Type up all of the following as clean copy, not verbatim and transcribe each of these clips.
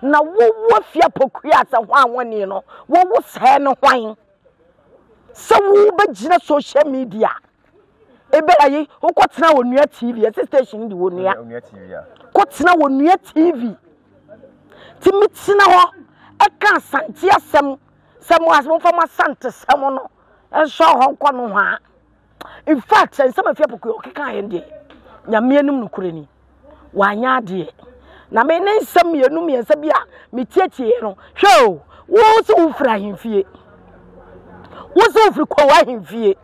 na wo fia pokua sa ho anwoni no wo sae no hwan se wo begina social media ebelayi wo kotena wonua TV station di wonua TV ya kotena wonua TV timitina ho eka asante asem sem asem fama sante sem no enso ho nko no ha in fact ensem afia pokua okeka yende nyame anum no kurani wanya ade na me ne nsem yenum yensa bia metietie no hwe wo so ufra himfie wo so ufri kwa himfie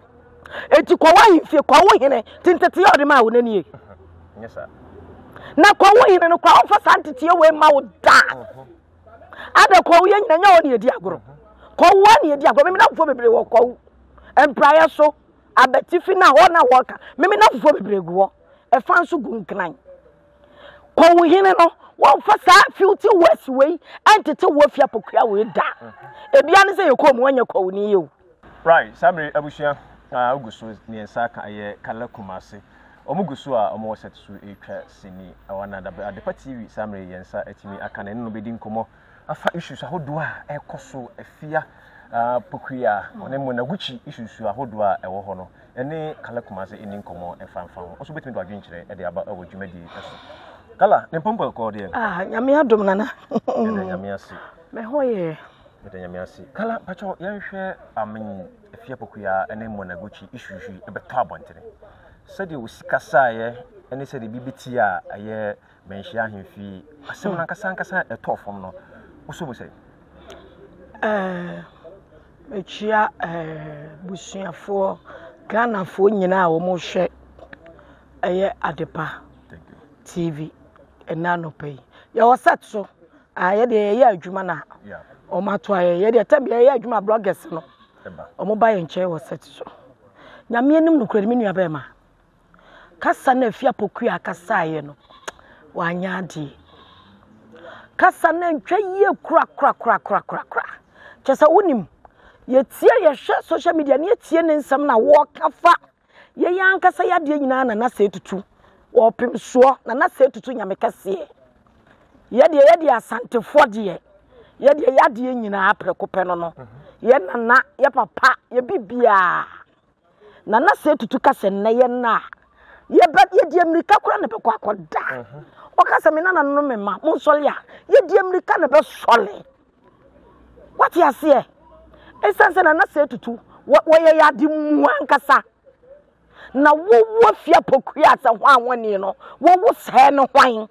eti kwa himfie kwa wo hene tintete yode ma wo nani yes sir na kwa wo hene no kwa wo fa santete we ma wo da ada kwa wo nyina nya wo ne edi agoro kwa wo ne edi agoro me na fofo bebre wo kwa wo empire so abetifi na ho na ho ka me na fofo bebre guo e fa nso gu nkran kwa wo hene no wo fa sa filti west way entete wo fia pokua we da ebia ne se yekom wanya kwa wo ni ye right samre abushia Augusto ni nsaka aye kala kumase omuguso a omo set so etwa sini awana da Adepa TV samre yensa etimi akana no bedi nkomo afa issues ahodo a ekoso afia pokua one mo na guchi issues ahodo a ewo ho no ene kala kumase eni nkomo efanfa ho oso betimi do adwenkyere e de aba awo dwumadi eso kala ne pompo ko de nyame adom nana nyame ase me hoye nyame ase kala pacho yenhwe amen afia pokua ene mo na guchi issues e beto abontere sede wo sikasaye ene sede bibiti a aye menhia ahemfi asem na nkasa etofom no wo mo sei mechia busuafo Ghanafo nyina a wo mo hwe aye Adepa TV enanopai ya wasat so aye de ye adwuma na o mato aye de tabi aye adwuma bloggers no o mo ba ye nche wasat so nyame anim no kura mi nua ba ma kasa na afia pokua kasa aye no wanya ade kasa na ntwa ye kura chesa wonim ye tie ye hwe social media ne tie ne nsam na wo kafa ye yankasa ya de nyina na se tutu wo pem so na se tutu nyame kase ye de asantefo de ye de ya de nyina aprekope no ye nana ye papa ye bibia na se tutu kase na ye na ye de Amerika kura na be kwa akoda o kase me nana no me ma mo sole a ye de Amerika na be sole what you say esanse na se tutu wo ye ya de mu ankasa na wo fia pokua sa ho anwoni no wo sae no hwan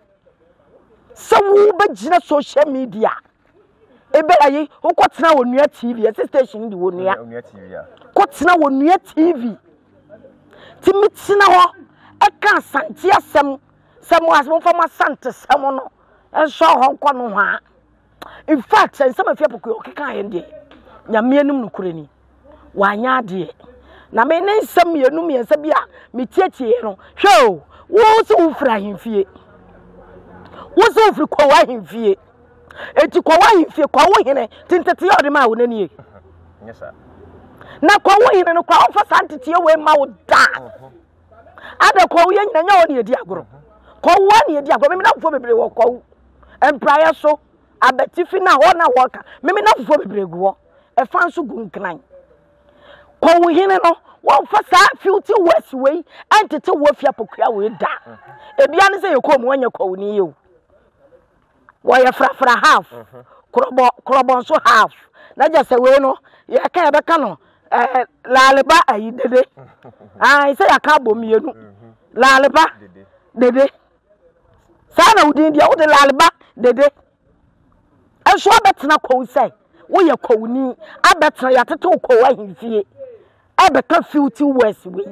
se wo begina social media ebelayi wo kotena wonua TV station di wonua TV ya kotena wonua TV timitina ho eka asante asem asem fama sante sem no enso ho nko no ha in fact ensem afia pokua okeka yende nyame anum no kurani wanya ade na me ne nsem yenum yensa bia metietie no hwe wo so ufra himfie wo so ufri kwa himfie eti kwa himfie kwa wo hene tintete yode ma wo nani yes sir na kwa wo hene no kwa wo fa santete we ma wo da ada kwa wo nyina nya wo ne edi agoro kwa wo ne edi agoro me na fofo bebre wo kwa wo empire so abetifi na ho na ho ka me na fofo bebre guo e fa nso gu nkran kwa wo hene no wo fa sa filti west way entete wo fia pokua we da ebia ne se yekom wanya kwa wo ni ye wo ya frafra half krobo so half na jase we no ya ka e beka no laleba ayi dede se ya ka bomienu laleba dede sa na udin dia wo de laleba dede enso abetena kwa wo sai wo ye kwa wo ni abetena ya tete kwa wo ahimfie abeka filti west we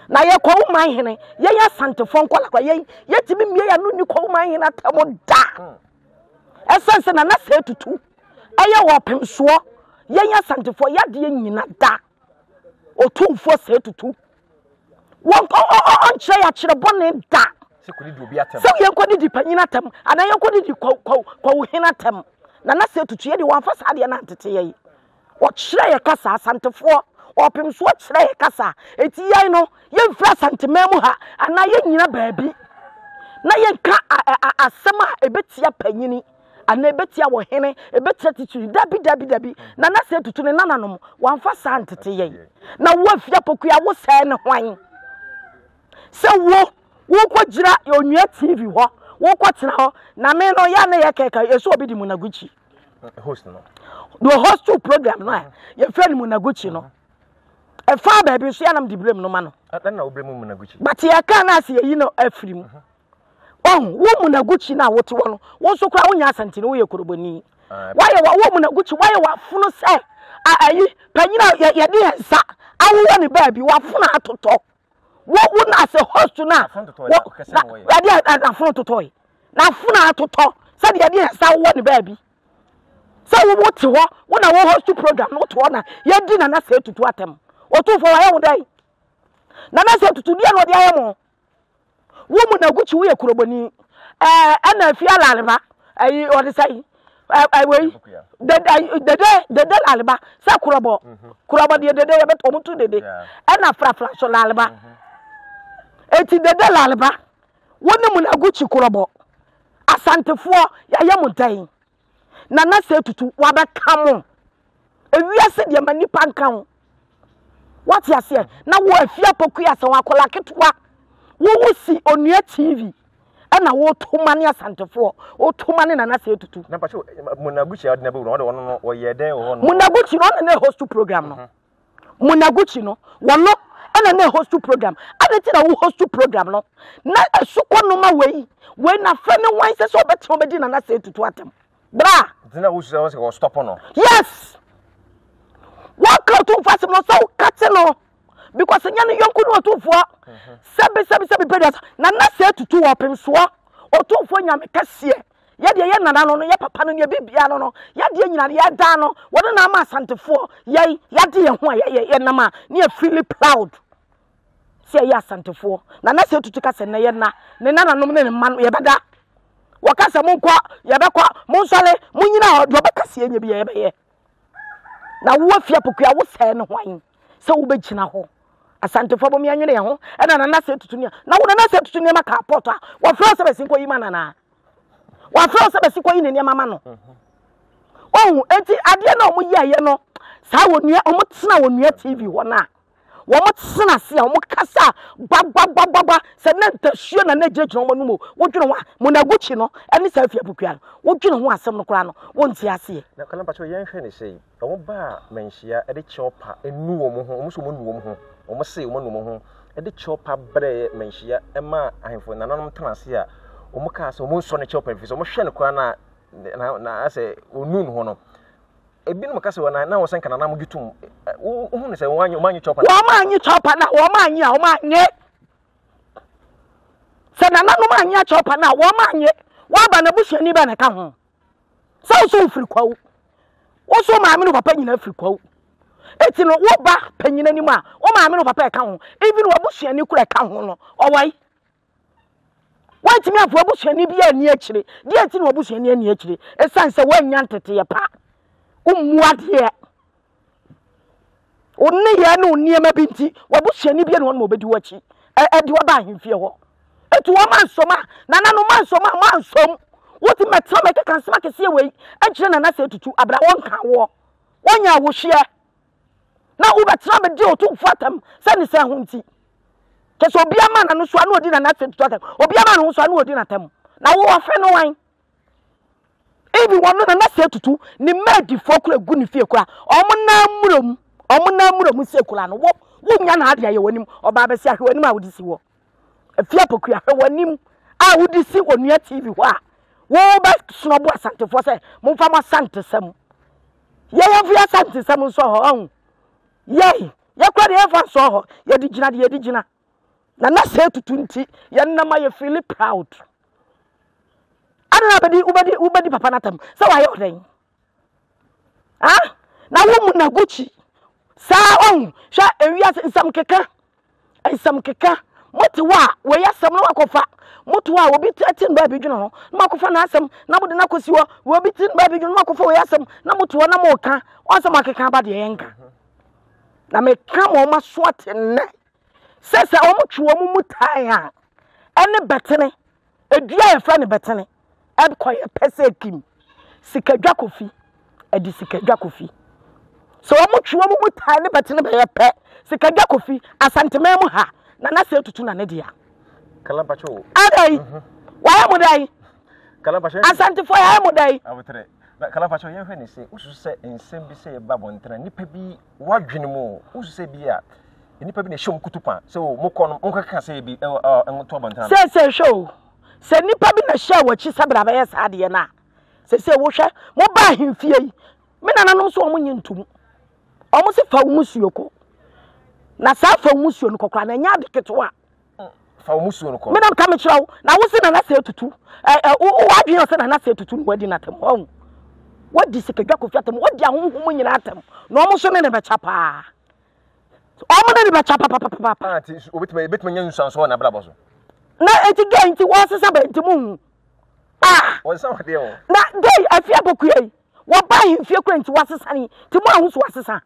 na ye kwa wo man hene ye ya santefo nkola kwa ye timi mie ya no ni kwa wo man hene atamo da esense na se tutu eye wo pemso ye ya santefo ya de nyina da otumfo se tutu won onche ya kire bone da se kodi di obi atem se ye kodi di panyina atem ana ye kodi di kwa wo hene atem na se tutu ye de wan fa sa de na ntete ye wo kire ye kasa santefo opim so kire ye kasa eti yai no ye mfra santememu ha ana ye nyina baabi na ye nka asema ebetia panyini ana ebetia wo hene ebetia titiri dabi na na se tutu ne nananom wamfa santete ye na wo afia pokua wo sɛ ne hwan se wo kɔgira onua TV ho wo kɔtena ho na me no ya na ye keka yeso obi di Munaguchi host no the host program no ye fɛ Munaguchi no e fa ba bi so ya nam di blame no ma no na obrem Munaguchi but ya ka na se yi no afrim wo Munaguchi na wote wo no wo so kura wo nya asante no wo ye koroboni why wo Munaguchi why wa funu se ayi panyina ye de hensa awo ne ba bi wa funu atoto wo na se host na ya de na funu totoy na funu atoto se de de hensa wo ne ba bi se wo wote ho wo na wo host program no to na ye di na se tutu atem o to fo wa ye wo dai na se tutu dia no de ayemo wo Munaguchi wo ye koroboni ana fi alaleba ayi o de sai wei dede laleba sa kurobo de dede ye beto mutu dede ana frafra so laleba eti dede laleba woni Munaguchi kurobo asantefo ya ye mudan na se tutu wa be kamo ewiase de mani pankan what ya say na wo afia pokua se wa kola ketwa wo si onua TV ana wo tomane asantefo wo tomane na se tutu na pacho Munaguchi adna be wo no wo ye den wo no Munaguchi no na host program no Munaguchi no wono ana na host program adeti na wo host program no na asukọ no ma wei na fa ne wan se so beto be di na se tutu atem bra dina wo so stop no yes what can to fast no so cut no because nya no yonku no otufo sebi pedas na se tutu wo pemso otufo nya me kase ye de ye nana no ye papa no ye bibia no ye de nyina ye da no wo na ma asantefo ye de ye ho ye nama ne ye feel proud se ye asantefo na se tutu kase na ye na ne nana no ne man ye beda wo kase mo nkwa ye bekwa mo nsole mo nyina wo be kase nya bi ye be ye na wo afia pokua wo sɛ ne hwan se wo be gina ho asantefo bo me anwene ho na na se tutu ne na wo na se tutu ne maka port a wo fra se besi koyi manana wo fra se besi koyi ne ne mama no enti ade na omo ye no sa wo nua omo tena wo nua TV ho na wo mo tena se a omo kasa gbagba se na ntasuo na jejuna omo no mo wo dwene ho Munaguchi no ene sa afia pokua wo dwene ho asem no kora no wo nti ase na kala pacho yen hwe ne sei omo ba menhia ede chopa enu wo mo ho omo so mo nu wo mo ho omo se omo nu mo ho ede chopa bre menhia ema ahemfo nananom tena se a omo ka se omo so ne chopa fi so omo hwe ne kora na ase onu ho no ebinu maka se wana na wo sen kana na mo gitum wo hu ne se wo anyi chopa wo ma anyi chopa na wo ma anyi a wo ma anyi se na no ma anyi chopa na wo ma anyi wa ba na busuani ba na ka ho so firi kwawo wo so ma me no papa nyina firi kwawo eti no wo ba panyina ni mu a wo ma me no papa ka ho even wo busuani kura ka ho no owai wantimi afo busuani bi ani akire di eti no busuani ani akire esanse wanya ntete ye pa umuade onni ye no niema bi nti wo busuani bi ne won mo bedi wachi edi wo ba ahemfie ho etu wo mansoma nana no mansoma mansom woti metra me kan sema kese we akire nana se tutu abra won ka wo wonya wo hwe na wo betra me di otu fatam se ne se ho nti keso obia ma na no so anu odi nana se tutu atam obia ma no so anu odi na tam na wo ofe no wan ebi wono nana se tutu ni medi fokura gu ni fie kura omo na murom se kura no wo nya na ade aye wanim oba be se ahwe wanim a wodi si wo afia pokua ahwe wanim a wodi si onua TV ho a wo ba snobo asantefo se momfa ma santesam ye fia santesam so ho ye kura de fa so ho ye di gina na se tutu nti ye na ma ye feel proud ana ubedi papa natam se wa ye oden na wo Munaguchi sa sha ewia nsam keka motiwa we yasam na wakofa motiwa obi tin ba bi dwene ho na wakofa na asam na bode na kosi wo obi tin ba bi dwene na wakofa we yasam na motiwa na moka wasam akeka ba de yenka na me ka mo ma so atenne sese o motwe wo mu mutai ha ene betene edua ye fra ne betene ed koye pese kim sikadwa kofi edi sikadwa kofi so omo twa mo mutai ne bete ne be ye pe sikadwa kofi asanteme mu ha na na se tutu na ne dia kalampacho adai waya mudai kalampacho asantifo ya mudai abutre kalampacho ye hwe ne se usu se ensem bi se ba bontena nipa bi wadwene mu usu se bi a nipa bi ne shom kutupa so mo kono mo kaka se bi to bontena se show se nipa bi na hye wachi sabra ba ye saade na se wo hwe mo ba hemfie yi me nananom so omo nyintum omo se fa umusuoko na sa fa umusuo no kokra na nya de ketewa fa umusuo no ko me nam ka me kirawo na wo se na se tutu wadwen o se na se tutu no wadi na tem ho wadi sikadwa kofi atem wadi ahonhom nyina atem na omo so ne be chapa omo ne be chapa papa ati obetima nya nsuanso na brabo so na eti ga nti wo sesa ba nti mu wo sesa wade o na dei afia bokuyai wo ba himfie kwa nti wo sesa ni ti mu ahuso wo sesa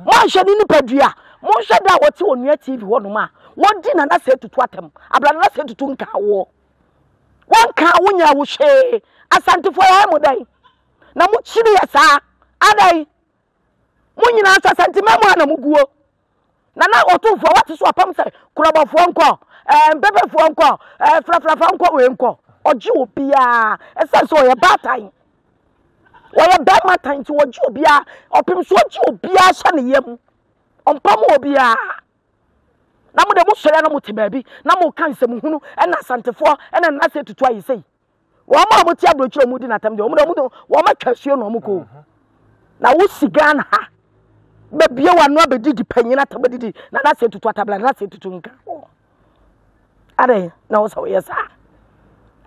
mo ahye ni nipadua mo hye da wo ti onua TV ho no ma wodi na na se tutu atem abla na se tutu nka wo wonka wo nya wo hye asantifo ya mo dai na mo chiri ya sa adai mo nyina asantime mo na mo guo na otufo wati so apam sai kurabafo nko mbebefo nko frafrafa nko we nko oji obia ese so ye batai wo ye ba matan ti oji obia opim so oji obia hye ne yam ompam obia na mo de mo sore na mo te baabi na mo kan se mo hunu na santefo na na se tutu ayi sei wo ma mo ti abrochiro mu di na tam de wo ma twasuo no mo ko na wo sigana ha bebie wano abedidi panyina tabedidi na na se tutu atabla na se tutu nka are na wo so yesa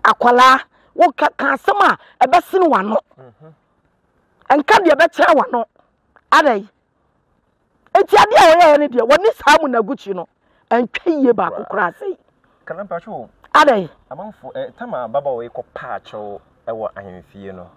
akwala wo ka asema ebesene wano enka de ebekere wano are eti ade a wo ye ne de woni saamu na guchi no entwiye ba kokora sei kalampacho are amanfo tama baba wo ko paacho ewo ahemfie no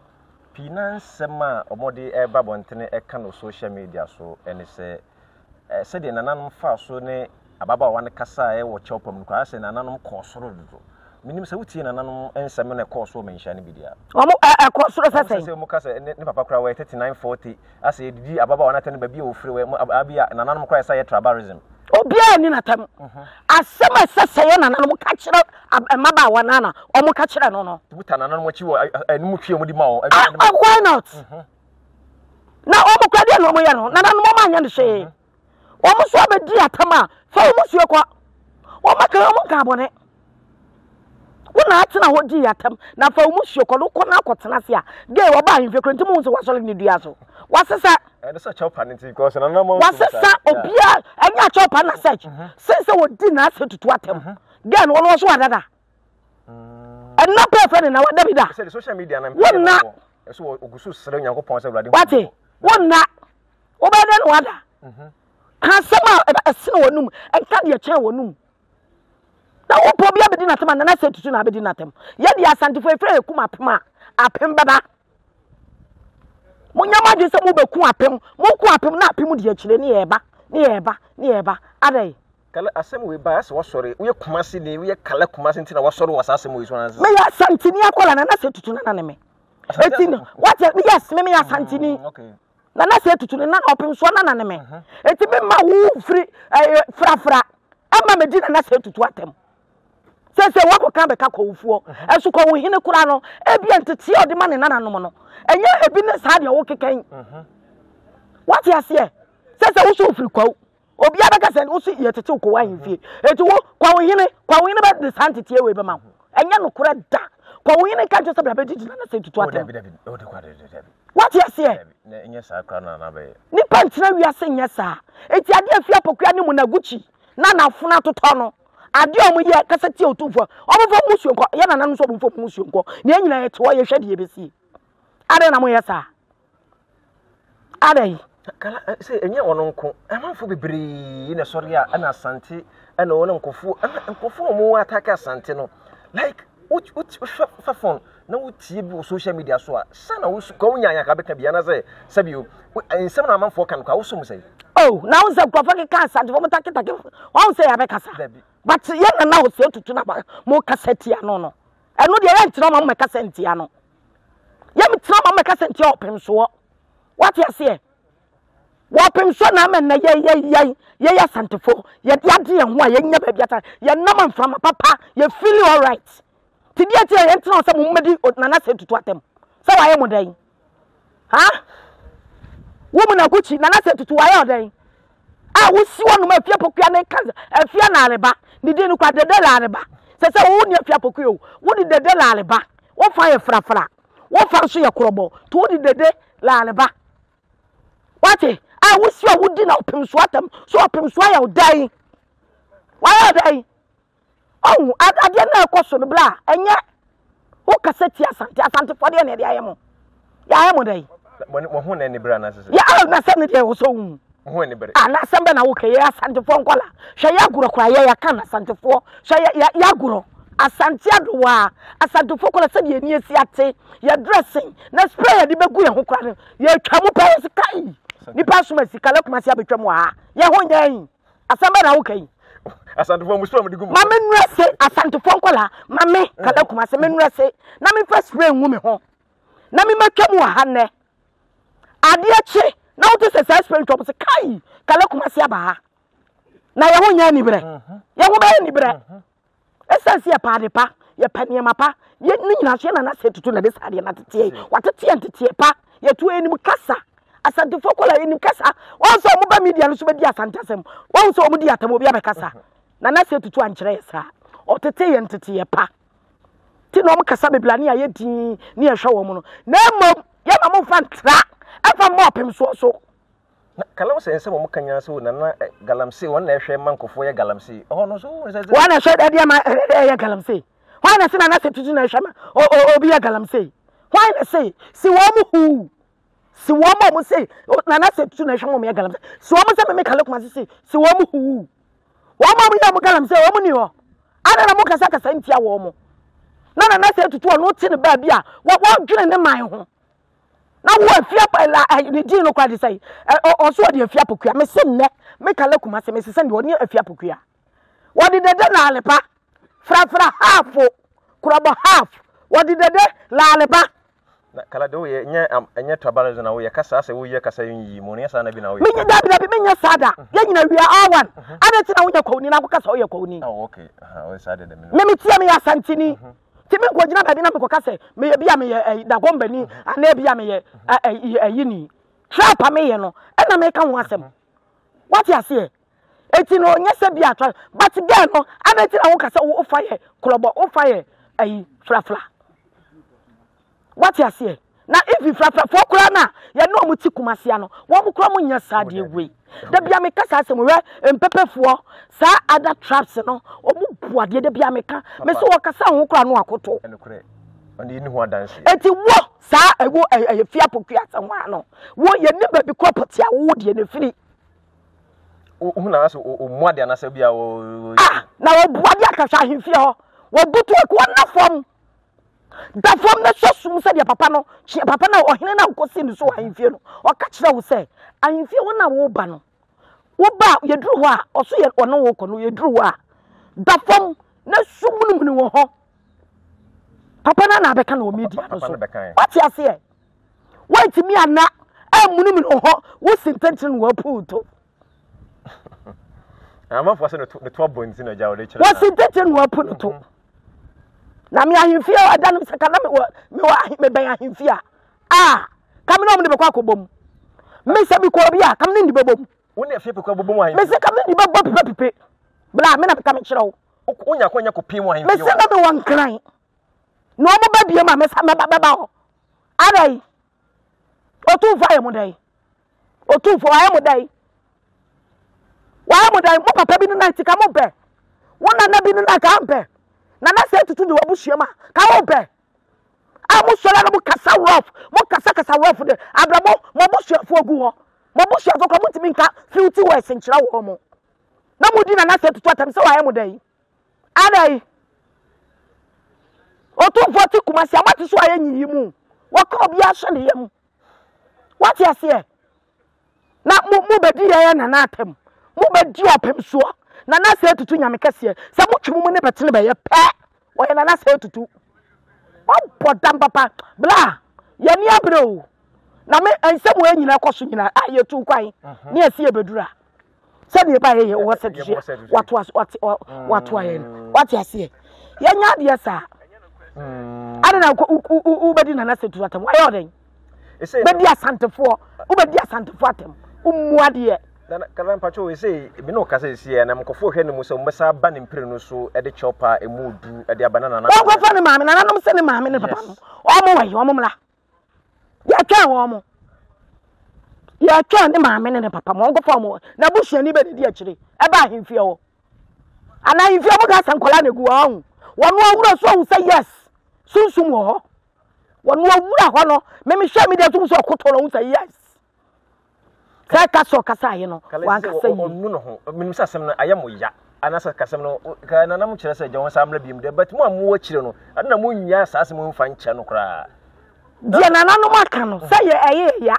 Pinansema omode eba bontene eka no social media so ene se de nananom fa so ne ababa wan kasa wo chopam no kwa se nananom kosoro do minim se wutie nananom ensem ne koso menhia ne bidia omo kosoro se mo kasa ne papa kra we 3940 ase edidi ababa wan atene ba bia ofre we abia nananom kwa esa ye tribalism obia ni natam asema seseye nananom ka kire maba wanana omo ka kire no buta nananom achi wo animu twie mu di ma why not na omo kwa de no omo ye no nananom ma anya ne hwe omo so abedi atama fa omo suo kwa omo ka abone wona atena ho di atam na fa omo suo kwa no ko na akotena se a ge wo ba ahemfie krenti mu nso wasole ne dua so wasesa esa chopa nti because nananom wasesa obia anya chopa na search se wo di na se tutu atam ge no wo so wadada na prefer na wada bi da se social media na wona eso ogusu sere nyankopon se urade wati wona wo ba da no wada ka sama esene wonum enka de kyen wonum na wo po bia bedi na tem na se tutu na bedi na tem ye de asantifo efre ekum apem baba munyama de se mu beku apem na apem de akire ne yeba adai kala asem we ba ase wosore we kumase ne we kala kumase ntina wosore wasase mo iso na me ya santini akola na se tutu na ne me etino what yes me ya santini okay na se tutu na opim so na ne me eti me ma wo firi frafra ama me di na se tutu atem se wako kan be ka kowufuo eso ko wo hine kura no ebia ntete odi ma ne nananom no enye ebi ne sa de wo keken what you say se wo so firi kwaw obi abeka se wo so ye tete ko wa himfie eti wo kwa wo hine be de santete we be ma enye no kura da kwa wo hine ka jo se bra be didi na se tutu atem what you say na enye sa kra na be ni pantina wi ase enye sa eti ade afia pokua ni mu na guchi na nafuna totɔ no ade omo ye kasa tie otufo omo fo musuo nko ye nananom so omo fo musuo nko ne nyina ye tewo ye hwede ye besi ade na mo ye sa ade kala se enye wono nko amanfo bebre na sori a na asante na wono nkofo omo attack asante no like fa phone na wutie bi social media so a sana wo ko nyanya ka beka bia na se sabio ensem na amanfo kan kwa wo so mu sei oh na wo se kwafo ke kan asante fo mo taketake wo se ya be kasa but ye na wo se tutu na ba mo kasa tia no eno de ye ntina mo me kasa ntia no Yam trauma make us enti opem so. What you say? Wapem so na men na ye santefo. Ye de en ho ye nya ba biata. Ye nam from papa, ye feel all right. Ti dia ti ye ntina so mo medi nana se tutu atem. So waye mo dan. Ha? Woman na guchi nana se tutu waye odan. Ah wo si wonu ma fia pokua na kan afia na areba. Ni di no kwa dede la areba. Se wo ni afia pokua o. Wo di dede la areba. Wo fa ye frafra. Wo fa so ye krobo. To wo di dede la areba. Wate? Ah wo si wo di na opem so atem. So opem so ya odan. Waye odan. Oh, ade na ekoso no bla. Enye wo kaseti asante for de na de ayemo. Ya ayemo dai. Wo ho na ni bra na sese. Ya na se ne de wo so hu. Ho ni bra. Ah na se be na wo ke ya asante for nkola. Hwe ya guro kra ya kan asante for. Hwe ya guro. Asante adowa. Asante for kola se de ni esi ate. Ya dressing. Na spray ya de begu ye ho kra. Ya twa mo pa se kai. Ni pa so ma sika la kuma se abetwa mo ha. Ye ho nyan. Asamba na wo kai. Asante for musoro de gumu. Mama nrese asante for nkola. Mame kala kuma se me nrese. Na me first spray nwu me ho. Na me matwa mo ha ne. Ade ache na wo to se spray top se kai. Kala kuma se aba ha. Na ye ho nyan ni bre. Ye ho ba ni bre. Esense ye pa de pa. Ye pa ne ma pa. Ye ni nyina so na na se tutu na de sade na tete. Watete entete pa. Ye tu enim kasa. Asante for nkola enim kasa. Won so mo ba media no so be di asante asem. Won so mo di atamo bi abekasa. Na na se tutu ankyere yesa otete ye ntete ye pa ti no mo kasa beblani aye din ni ye hwe wo mo no na mom ye ma mo fan tra afa mo opem so na kala wo se mo kanya so na galamse won na hwe mankofo ye galamse oh no so wona hwe da dia ma ye galamse wona se na se tutu na hwe ma obi ye galamse wona se si wo mo hu si wo mo se na se tutu na hwe mo ye galamse si wo mo se me kala kuma se si wo mo hu Wama mu ya mu galam se wo mu ni ho ana na mu kasa ntia wo mu na se tutu no ti ne ba bia wo dwene ne man ho na wo afia pa la ni di no kwa de sai o so de afia pokua me se ne me kala kuma se me se se de oni afia pokua wo de dede na alepa fra half kurabo half wo de dede la alepa na kala do ye nya twabale na wo ye kasa ase wo ye kasa yi mu ne sa na bi na wo ye me da me nya sada ye nyina wi awan ada ti na wo nya kwoni na ko kasa wo ye kwoni oh okay wo sada de me tia me ya santini ti me ko gina ba bi na me ko kasa me ye bia me ye da gomba ni ana bia me ye yini trap me ye no e na me ka ho asem what you say eti no nya se bia twa but girl no ada ti na wo kasa wo fa ye klobo wo fa ye frafra what you say na if you frafra for kura na ye no mu ti kumasia no wo mu kura mu nya sade egwe da bia me kasa asem we empepefuo sa other traps no o mu buade da bia me ka me so wo kasa ho kura no akoto enukure oni ni ho adanse eti wo sa ewo fia pokua sanwa no wo ye ne ba bi property a wo de ne firi o na so o muade na sa bia wo na wo buade akahwa ahemfie ho wo butu ko na fom da fom na so sum se de papa no papa na ohene na ko si ni so ahemfie no o ka kire wo se ahemfie wo na wo ba no wo ba ye duru ho a o so ye ono wo ko no ye duru ho a da fom na sumunum wo ho papa na beka na o media no so what you say wait me ana amunum no ho wo sintentin wo puto ama fo se no to bonzi no jawo de kire wo sintentin wo puto na me ahemfie ada no saka na me ben ahemfie kam na mo de bekwa akobom me se bi ko bi kam na ndi bebom wo na afie pekwa bobom ahemfie me se kam na ndi bebom pipe bla me na beka me kire wo onya ko nya ko pim ahemfie me se na me wankran no mo ba bia ma me sa me ba ho arai otunfo aye mo dai otunfo aye mo dai wa mo dai mo papa bi no na tika mo be wona na bi no na ka mpe na na se tutu de wabuhia ma ka wo be mo sola no mo kasa rough de abramo mo buhia fo agu ho mo buhia fo ko mo timi nka filthy words nkyira wo mo na mo di na se tutu atam se wa aye mo dai arai otunfo ti kumasi amati so aye nyi mu wako bia hye ne yam what you say na mo bedi ye na na atem mo bedi opem so na na se tutu nyame kase se mo twemu ne betene be ye pe wo ye na na se tutu o bodam papa bla ye ni abro na me ensem we nyina koso nyina aye tu kwan ne asi ebedura se ne ba ye wo set watu aye wati ase ye nya de sa ada na ubedi na setu atem ayo den bedi asantefo ubedi asantefo atem umuade na kalan pacho we say bi no kasa sie na mkofo hwe ne mu so mbesa ba ne mpire no so e de chopa emudu e de abanana na ko fa ne maame na nanom se ne maame ne papa no o mo mla ya twa wo mo ya twa ne maame ne papa mo ngofo mo na busuani be de akire e ba ahemfie wo ana ahemfie mo ga sankola na gu wo wonu awura so wo say yes sunsum wo ho wonu awura ho no me hwe me de tum so okotoro wo say yes ka so kasa ye no wan kasa yi onu no ho minim sa sem no ayemo ya anasa kasem no ka na nam kire se je won samla biem de but mo amu akire no na mo nya sa asem mfa nche no kra dia na nanu maka no say ye ya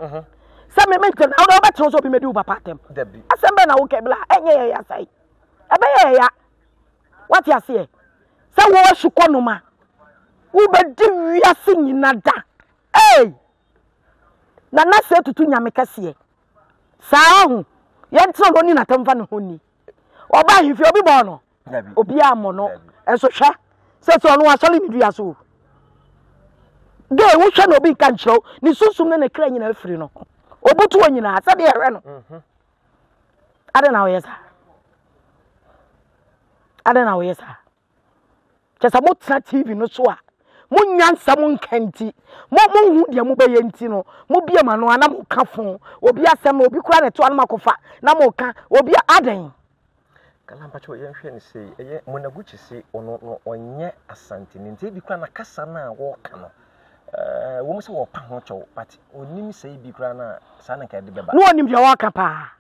say me mente na wo beto so bi medi wo papa tem asem be na wo kebla enye ya say ebe ye ya what you say say wo hweko no ma wo be di wiase nyina da na se tutu nyame kase Sahu, yentra lo ni na tamfa ne honi. Oba hifi obi bo no. Obi amo no. Enso hwa. Se no asole ni dua so. De wo hwa na obi kan chiro, ni susum ne kra nyina afiri no. Obutu onyina ase de ehwe no. Ade na wo yesa. Ade na wo yesa. Chesa mo tra TV no so a. Munyansa mun kanti mo hu de mo beye nti no mo bia ma no ana mo ka fon obi asem obi kura ne to ana makofa na mo ka obi adan kala mpacho ye hwe ne sei eye monaguchi sei ono no onye asante ne nti bi kura na kasa na wo ka no wo mo se wo pa ho chew but onim sei bi kura na sa na ka de beba no onim bia wo ka pa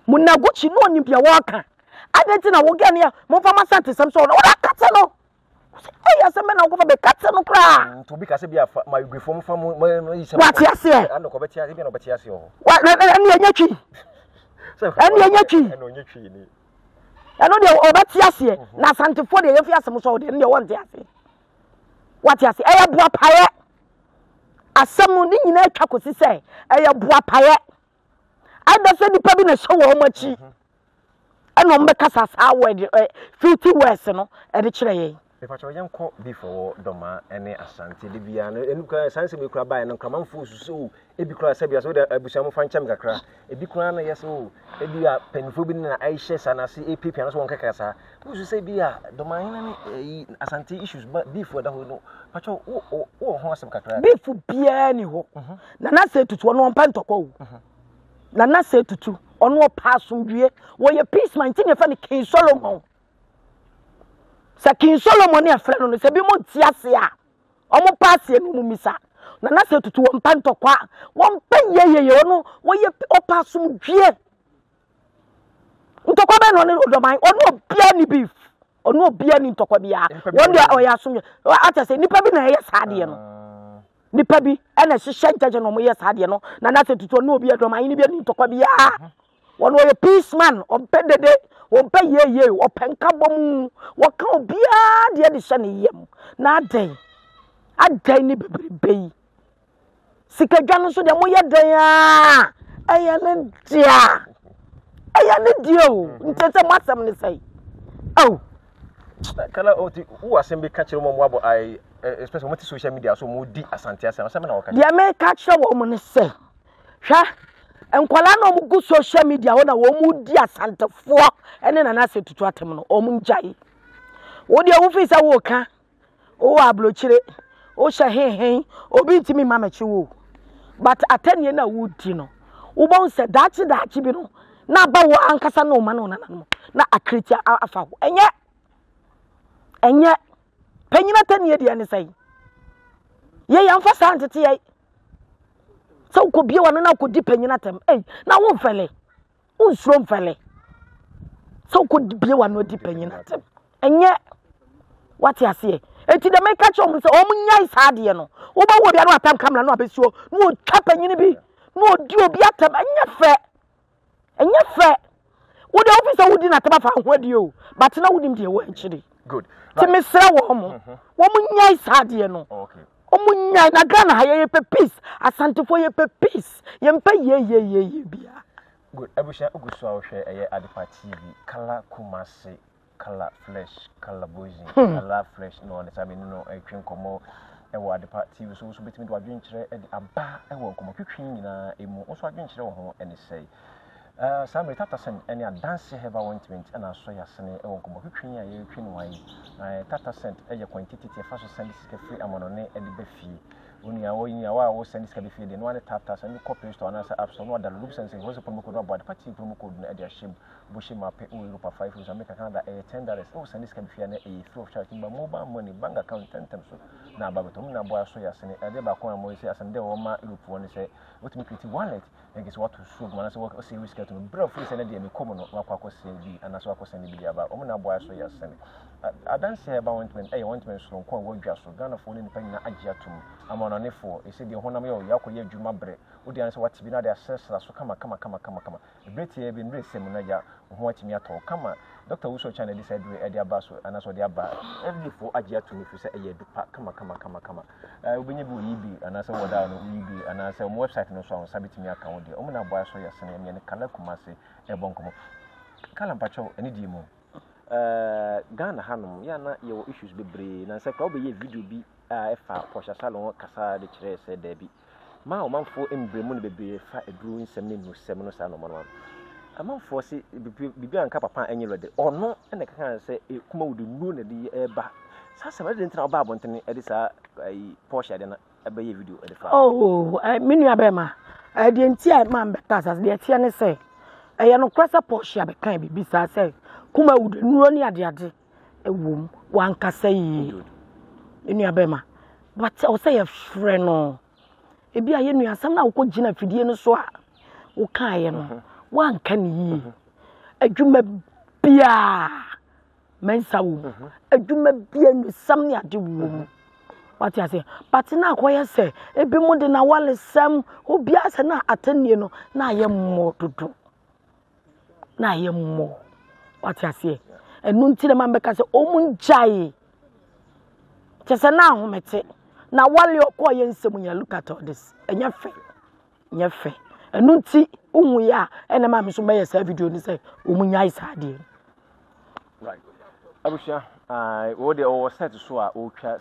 monaguchi no onim bia wo ka adanti na wo ga ne mo fa masante sem so no wo ka no aseme na okofa be kate no kra to bi kase bia ma gwefom fa mo yise wati ase ando ko beti ase bi no beti ase ho wa ene anyatwi ene anyatwi ni eno de obeti ase na santefo de yefi asem so de ene wonte ase wati ase eya bua paye asem ni nyina atwa kosi se eya bua paye ada se nipa bi na so wo machi eno mbe kasa sa word 50 words no e de kire ye Efacho yanko before doma ene asante de bia no enuka sanse be kura bae no kramanfo susu ebi kura sabia so de abusiamo fancham kakra ebi kura na yeso ebi a penfo bi na aishe sanase epipia no so wonka kasa usu se bia doma ene asante issues before da ho no facho wo ho asem kakra bifu bia ni ho na se tutu no mpa ntokwa na se tutu ono paso wie wo ye peace man tinye fa ni King Solomon sa King Solomon e afra no se bi mo tiase a omo paase no mu misa na se tutu won pantokwa won panyeyeye ono wo ye opaso dwie ntokwa be no ne odoman ono bia ni beef ono bia ni ntokwa bia won dia oya asomye ata se nipa bi na ye saade no nipa bi ena hihye ntaje no mo ye saade no na se tutu no obi odoman ni bia ni ntokwa bia won wo ye peace man ompedede wompa yeye openka bom woka obia de de hye ne yem na adan ni bebrebe sikadwa no so de moye dan a eya ne dia o ntete masam ne sai oh kala oti wo asem bi ka kire mo abo ai especially mo ti social media so mo di asante asem na wo ka dia me ka kire wo mo ne sai hwa enkwala no mu gu social media wona wo mu di asantefo ene na se tutu atem no o mu njai wo de wo fi sa wo ka o ablochire o hye obi ntimi mamachi wo but atanie na wo di no wo bon se dachi bi no na ba wo ankasa na o ma na na akriti afa wo enye panyina tanie dia ne sai ye yamfa sa ntete ye so ko bia wana na ko di panyina tem na wo mfele wo nsuro mfele so ko bia wana di panyina tem enye wati ase enti de make cho mo se o munyai saade no wo ba wo bia no atam kamera no abesio no o twa panyina bi no di obi atam enye fe wo de officer wo di na taba fa ho adi o but na wo dim de wo anchiri good ti me sra wo mo wo munyai saade no okay omunya na Ghana ha ye pe peace asantefo ye pe peace ye mpa ye bia good abusha ugusu a wo hwe eye Adepa TV kala Kumasi kala flesh kala boyzin kala flesh no ne sabe no atwen komo ewo Adepa TV so betimi do adwen kire e aba ewo komo twetwen nyina emu so adwen kire wo ho ene sei Samuel Tatasen any dance have appointment and I saw yasene e won komo twetwen ya ye twin wan Tatasen e ye quantity fa so send free amonone e de befi oni a woyin a wa send befi de no one Tatasen ko Play Store na app store no da look sense wo so promo code about party promo code na e de ashim bo shim ape o Europa 5 so America Canada $10 o send befi na e free of charge ba mobile money bank account 10 so na ba betom na bo so yasene e de ba ko mo se asem de wo ma Europe woni se wotimi create wallet and guess what to show man say what say risk to bro free say na de me come no akwa send bi ana so akwa send bi aba o na bo so yasene adanse eba ointment ointment so nko wo dwa so Ghana fo ni nipa nyina agye atom amonone fo e se de honam ye o yakoye adwuma bre wo de an se wati bi na de assess so kama ebreti e bi nre sem na ya ho atimi ato kama Dr. Uso Channel decide we e de aba so ana so de aba every fo agye atom fi se e dupa kama obenye bi yibi ana se woda no yibi ana se mo website no so on sabitimi aka wo de o na boa so yasene me ne Kala Kumasi e bonkomo kala mpacho eni di mu Ghana hanum ya na ye issues bebre na se ka obeye video bi fa Porsche salon kasa de kire se da bi ma o manfo embremu ne bebre fa eduru nsem ne nusem no sa no manwa amanfo se bibi anka papa enye rede ono ene kan se kuma wudu nu ne de eba sasa ba de ntina oba abontene e de sa Porsche de na ebeye video e de fa menu abema de ntia ma mbeta sasa de tie ne se eye no kwasa Porsche abekan bibi sa se kuma wudu nu ni ade ewom wankasa yi enu abema but o say your friend no ebi aye nu asam na wo gina fidie no so a wo kaaye no wanka ni yi adwuma bia mensa wo adwuma bia nu sam ni ade wo what you say but na akoye se ebi mu de na wale sam obi ase na atanie no na aye mmo dodo na aye mmo what you say enu ntire ma mbeka se omunjai chese na ahomete na wale okọ ye nsem nya look at all this enya fe enu nti unwu ya ena ma me so me yesa video ni say omunya isa de right abusha wo de o set so a o twa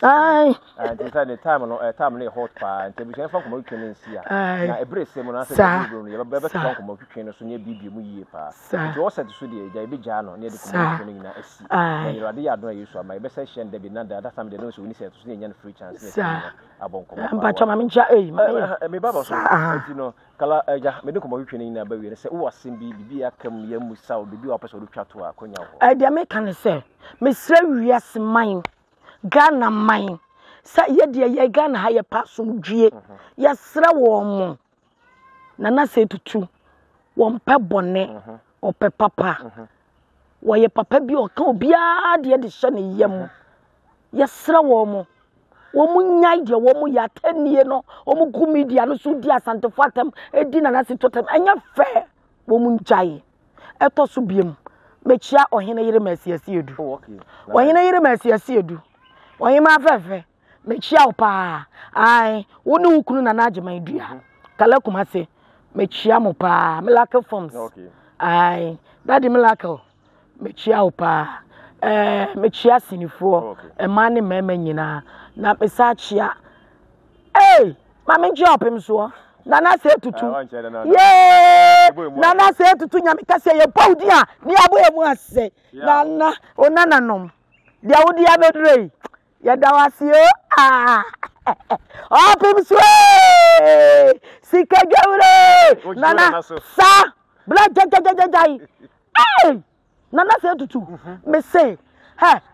and the time no time na hot pa nti abusha fa komo twene nsia na ebre sem no ase video no ye be fa komo twene so nya bibie mu yie pa nti o set so de ja bi ja no ne de komo twene nyina asi na yirade ya do yesu ama ye be se hye nda bi na da time de no so ni set so nya free chance ne abonko amba choma minja me baba so nti no kala ja me de komo twene nyina ba wi se wo asem bi akam ya musa o bi o pese o twa to akonya ho de me kan se me sre wiase man Ghana man sa ye de ye Ghana ha ye paso dwie ye sre wo mo nana se tutu wo mpe bone o pe papa wo ye papa bi o kan obi a de hye ne yam ye sre wo mo nyai de wo mu ya tanie no wo mu gu media no so di asantefo atam edi nana se totem enya fe wo mu njai eto so biem mechia ohene yire masiasi edu ohene yire masiasi edu ohima afefe mechia opa ai woni wukunu na najeman dua Kala Kumasi mechia mo pa Miracle Forms ai daddy Miracle mechia opa mechia sinifo emane mema nyina na pesachia mama job him so nana se tutu nana se tutu nyame kase ye bawdi a ni aboye mu ase nana onana nom dia wodi abedrei ye dawase o pim so sikagawre nana sa bla jajajajai nana se tutu me say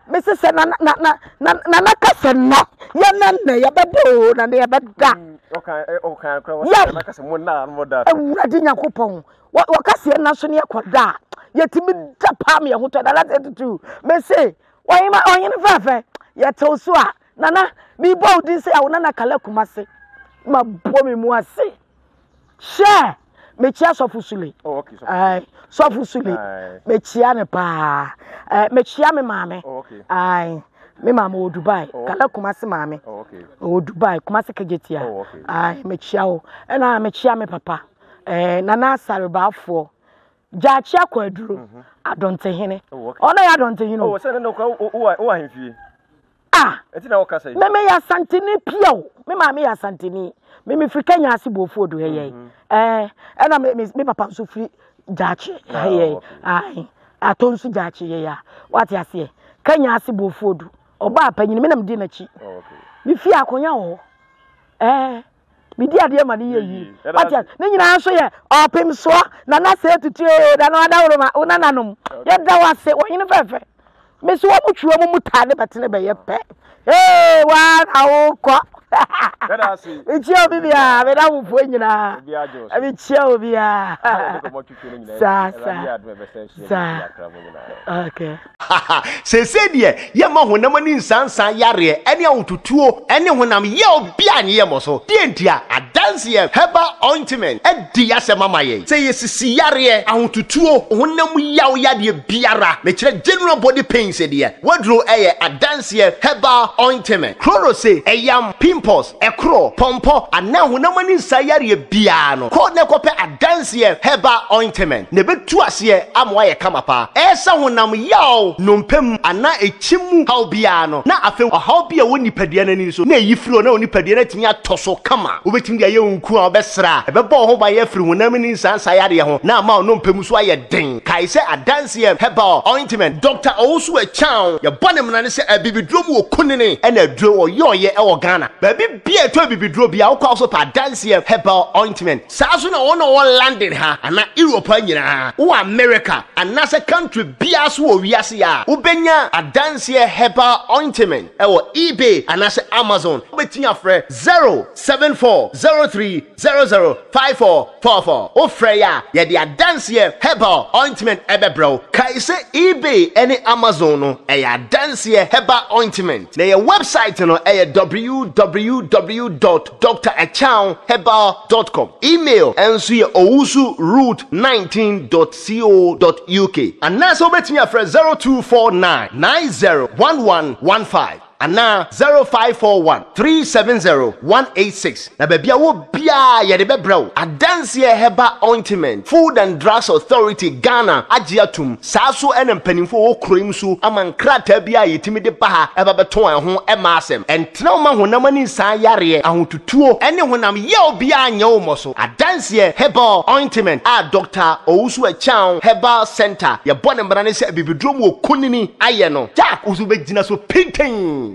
me say nana kase no ye nana ye bedo na ye beda okay na kase mo da ewurade nyakopon wakase na so ne ekoda yetimi da pa me ho to da last 82 me say oyima onyin fafe yeto so a nana mi bo di say awona na Kala Kumasi ma bo me mu ase share me chia sofusule okay sofusule me chia ne pa me chia me mame Me mama o Dubai. Kala Kumasi mame. Oh, okay. O Dubai, Kumasi Kajetia. Oh, okay. Ai me chiao. Ena me chia me papa. Nana Saribafo. Jachia Kwadru. Adonte hene. Ona ya adonte hene. Oh, say no o ahemfie. Ah, eti na wo kasa yi. Me ya santini piao. Me mama ya santini. Me free Kenya asibofo do heye. Ena me papa so free Jachi. Heye. Ai. Atonsu Jachi ye ya. What ya say? Kenya asibofo do. Oba panyin me na mdi na chi. Oh, okay. Me fi akonya wo. Me di ade ma ne yi. What ya? Ne nyina so ye opim so na na se tutu da na da woro ma una nanom. Ye da wase wo yin fefe. Me so wo mutwe mo mutade betene be ye pe. Wa na wo ko. Kada asi. Ichi obi bia, me da wo fo nyina. Abi chi obi a. Sa. Okay. Se de ye ma honam ni nsansan yare ene ahotutuo ene honam ye obi anye ye moso de ntia adanse ye herbal ointment e di asema maye se ye sisi yare ahotutuo honam yaw yade biara me kire general body pains de ye wadro eye adanse ye herbal ointment chloro se eyam pimples ekro pompo ana honam ni nsan yare bia no ko ne kope adanse ye herbal ointment ne betu ase amwa ye kamapa esa honam yaw nompem ana echimu haubiano na afe haubia woni padua nani so na yifiro na woni padua na timi atoso kama obetimi dia ye nku a obesra ebebo ho ba ye firi honam ni nsansa yare ho na ma nompem so aye den kai se adanse herbal ointment Dr. Owusu Echan ye bonem na ne se abibidro mu okunene na aduro oyoye e wo Ghana ba bibia to abibidro bia wo kwa so pa adanse herbal ointment sa so na wo landed ha ana Europe anyina wo America ana se country bia so wo wiase ya ubenya adanse herbal ointment ewo eBay anase Amazon obetinya frɛ 07403005444 ofrɛ ya ye de adanse herbal ointment ebebro kai se eBay any Amazon no adanse herbal ointment na your website no www.drechanherbal.com email enso ye owusu@19.co.uk anase obetinya frɛ 0249901115 ana 0541370186 na babia wo bia ye de bebrɛw adanse herbal ointment Food and Drugs Authority Ghana agiatum saso ene mpanimfo wo kroim so amankrata bia yetimi de ba ha eba beton ho ema asem entena ma honam ani nsan yare ahotutuo ene honam ye obia anya wo moso adanse herbal ointment Dr. Owusu Echan Herbal Center ye bone mbra ne se bibidrom wo kunini aye no jack usu begina so pinten